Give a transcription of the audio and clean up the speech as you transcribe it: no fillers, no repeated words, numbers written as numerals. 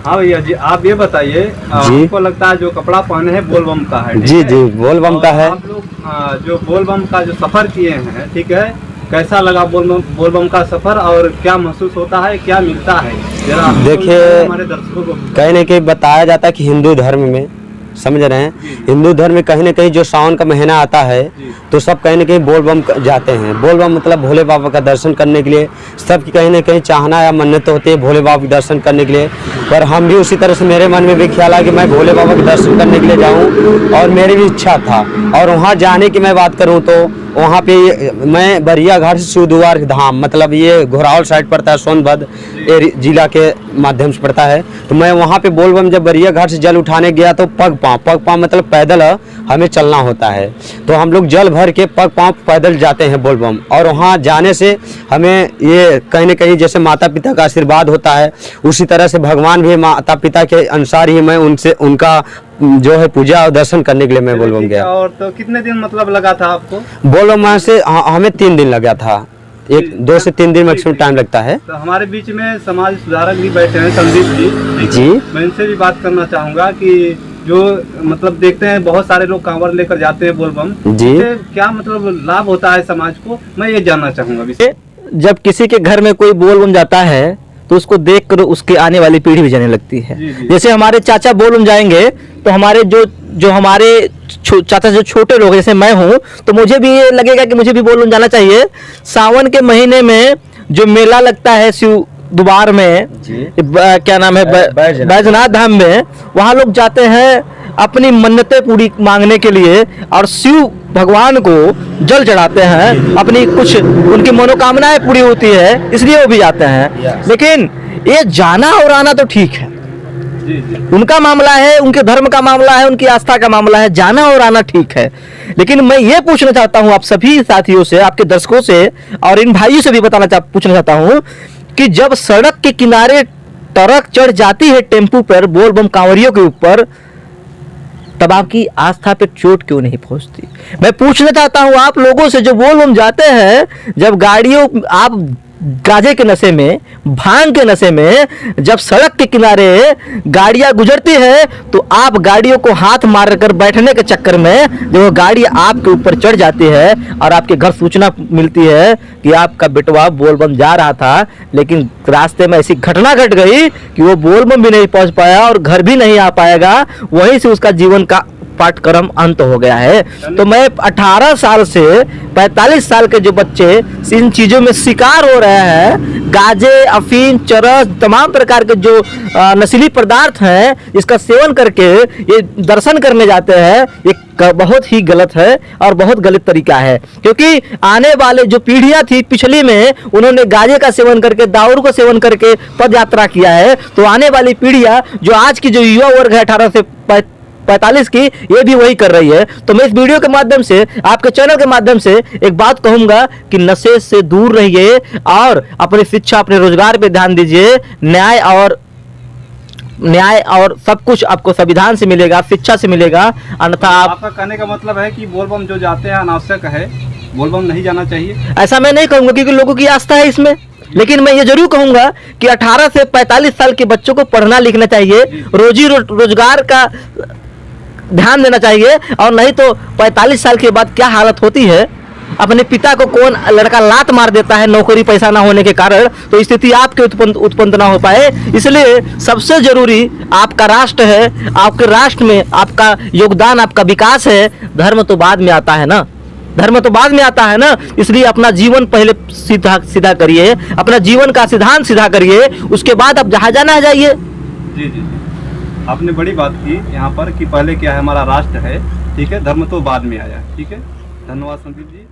हाँ भैया जी, आप ये बताइए, आपको लगता है जो कपड़ा पहने हैं बोलबम का है? जी जी, बोलबम का है। आप लोग जो बोलबम का जो सफर किए हैं, ठीक है, कैसा लगा बोलबम का सफर और क्या महसूस होता है, क्या मिलता है? जरा देखिए, हमारे दर्शकों को कहीं न कहीं बताया जाता है कि हिंदू धर्म में, समझ रहे हैं, हिंदू धर्म में कहीं न कहीं जो सावन का महीना आता है तो सब कहीं न कहीं बोलबम जाते हैं। बोलबम मतलब भोले बाबा का दर्शन करने के लिए सबकी कहीं न कहीं चाहना या मन्नत होती है भोले बाबा के दर्शन करने के लिए। पर हम भी उसी तरह से, मेरे मन में भी ख्याल आया कि मैं भोले बाबा के दर्शन करने के लिए जाऊं और मेरी भी इच्छा था। और वहां जाने की मैं बात करूं तो वहाँ पे मैं बरिया घाट से शिवदुआर धाम, मतलब ये घोरावल साइड पड़ता है, सोनभद्र जिला के माध्यम से पड़ता है। तो मैं वहाँ पे बोलबम जब बरिया घाट से जल उठाने गया तो पग पाँव मतलब पैदल हमें चलना होता है। तो हम लोग जल भर के पग पाँव पैदल जाते हैं बोलबम। और वहाँ जाने से हमें ये कहीं न कहीं जैसे माता पिता का आशीर्वाद होता है, उसी तरह से भगवान भी माता पिता के अनुसार ही मैं उनसे उनका जो है पूजा और दर्शन करने के लिए मैं बोलबम गया। और तो कितने दिन मतलब लगा था आपको? बोलबम से हमें 3 दिन लगा था, 2 से 3 दिन मैक्सिमम टाइम लगता है। तो हमारे बीच में समाज सुधारक भी बैठे हैं, संदीप जी। मैं इनसे भी बात करना चाहूँगा कि जो मतलब देखते हैं बहुत सारे लोग कांवर लेकर जाते हैं बोलबम जी, क्या मतलब लाभ होता है समाज को, मैं ये जानना चाहूँगा। जब किसी के घर में कोई बोलबम जाता है तो उसको देखकर उसकी आने वाली पीढ़ी भी जाने लगती है। जैसे हमारे चाचा बोलबम जाएंगे तो हमारे जो हमारे चाचा जो छोटे लोग, जैसे मैं हूँ, तो मुझे भी ये लगेगा कि मुझे भी बोलबम जाना चाहिए। सावन के महीने में जो मेला लगता है शिव दुआर में, क्या नाम है, बैजनाथ धाम में, वहाँ लोग जाते हैं अपनी मन्नतें पूरी मांगने के लिए और शिव भगवान को जल चढ़ाते हैं, अपनी कुछ उनकी मनोकामनाएं पूरी होती है, इसलिए वो भी जाते हैं। लेकिन ये जाना और आना तो ठीक है, उनका मामला है, उनके धर्म का मामला है, उनकी आस्था का मामला है, जाना और आना ठीक है। लेकिन मैं ये पूछना चाहता हूँ आप सभी साथियों से, आपके दर्शकों से और इन भाइयों से भी पूछना चाहता हूँ कि जब सड़क के किनारे ट्रक चढ़ जाती है टेम्पू पर बोलबम कांवरियों के ऊपर, तब आपकी आस्था पे चोट क्यों नहीं पहुंचती? मैं पूछना चाहता हूं आप लोगों से जो बोलबम जाते हैं, जब गाड़ियों आप गांजे के नशे में, भांग के नशे में जब सड़क के किनारे गाड़ियां गुजरती है तो आप गाड़ियों को हाथ मारकर बैठने के चक्कर में जब वो गाड़ी आपके ऊपर चढ़ जाती है और आपके घर सूचना मिलती है कि आपका बेटवा बोलबम जा रहा था, लेकिन रास्ते में ऐसी घटना घट गई कि वो बोलबम भी नहीं पहुंच पाया और घर भी नहीं आ पाएगा, वहीं से उसका जीवन का पाठक्रम अंत हो गया है। तो मैं 18 साल से 45 साल के जो बच्चे इन चीजों में शिकार हो रहे हैं, गांजे, अफीम, चरस, तमाम प्रकार के जो नशीली पदार्थ हैं, इसका सेवन करके ये दर्शन करने जाते हैं, ये बहुत ही गलत है और बहुत गलत तरीका है। क्योंकि आने वाले जो पीढ़ियां थी पिछली में, उन्होंने गांजे का सेवन करके, दारू का सेवन करके पद यात्रा किया है, तो आने वाली पीढ़ियां जो आज की जो युवा वर्ग है 18 से 45 की, ये भी वही कर रही है। तो मैं इस वीडियो के माध्यम से, आपके चैनल के माध्यम से एक बात कहूंगा कि नशे से दूर रहिए और अपनी शिक्षा, अपने रोजगार पे ध्यान दीजिए। न्याय और सब कुछ आपको संविधान से मिलेगा, शिक्षा से मिलेगा, अन्यथा आपका कहने का मतलब है कि बोलबम जो जाते हैं अनावश्यक है, बोलबम नहीं जाना चाहिए? ऐसा मैं नहीं कहूंगा, क्योंकि लोगों की आस्था है इसमें। लेकिन मैं ये जरूर कहूंगा कि 18 से 45 साल के बच्चों को पढ़ना लिखना चाहिए, रोजी रोजगार का ध्यान देना चाहिए, और नहीं तो 45 साल के बाद क्या हालत होती है, अपने पिता को कौन लड़का लात मार देता है नौकरी पैसा ना होने के कारण, तो स्थिति आपके उत्पन्न ना हो पाए। इसलिए सबसे जरूरी आपका राष्ट्र है, आपके राष्ट्र में आपका योगदान, आपका विकास है। धर्म तो बाद में आता है ना, धर्म तो बाद में आता है ना। इसलिए अपना जीवन पहले सीधा करिए, अपना जीवन का सिद्धांत सीधा करिए, उसके बाद आप जहाँ जाना है जाइए। जी जी, आपने बड़ी बात की यहाँ पर कि पहले क्या है, हमारा राष्ट्र है, ठीक है, धर्म तो बाद में आया, ठीक है। धन्यवाद संदीप जी।